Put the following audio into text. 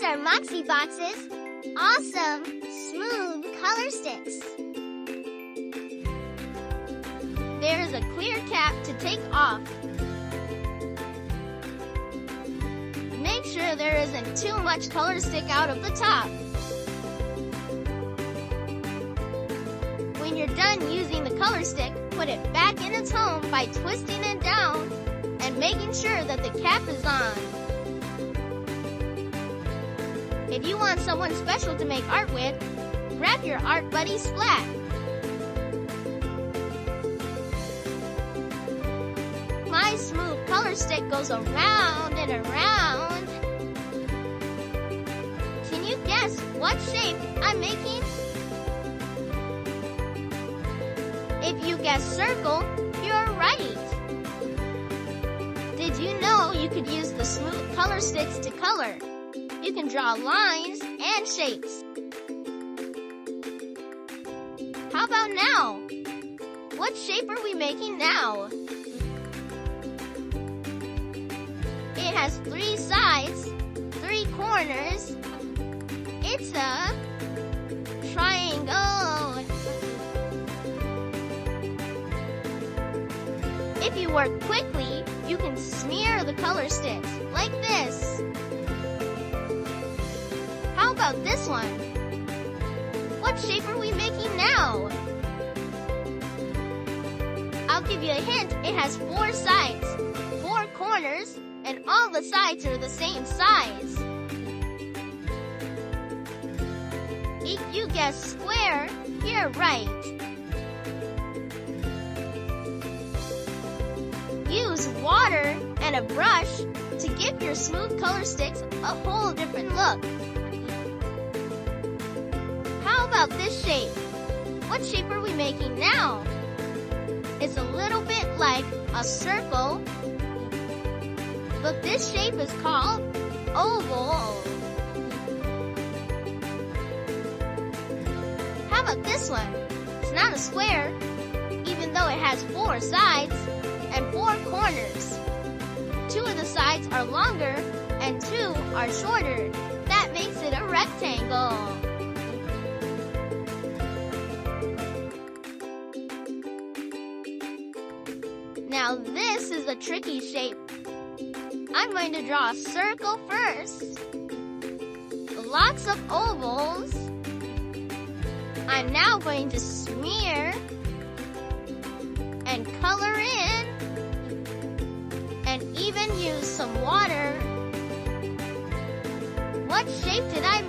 are Moxie Box's awesome, smooth color sticks. There is a clear cap to take off. Make sure there isn't too much color stick out of the top. When you're done using the color stick, put it back in its home by twisting it down and making sure that the cap is on. If you want someone special to make art with, grab your Art Buddy Splat. My smooth color stick goes around and around. Can you guess what shape I'm making? If you guess circle, you're right. Did you know you could use the smooth color sticks to color? You can draw lines and shapes. How about now? What shape are we making now? It has 3 sides, 3 corners. It's a triangle. If you work quickly, you can smear the color sticks like this. How about this one? What shape are we making now? I'll give you a hint. It has 4 sides, 4 corners, and all the sides are the same size. If you guess square, you're right. Use water and a brush to give your smooth color sticks a whole different look. How about this shape? What shape are we making now? It's a little bit like a circle, but this shape is called oval. How about this one? It's not a square, even though it has 4 sides and 4 corners. 2 of the sides are longer and 2 are shorter. That makes it a rectangle. Now this is a tricky shape. I'm going to draw a circle first. Lots of ovals. I'm now going to smear and color in and even use some water. What shape did I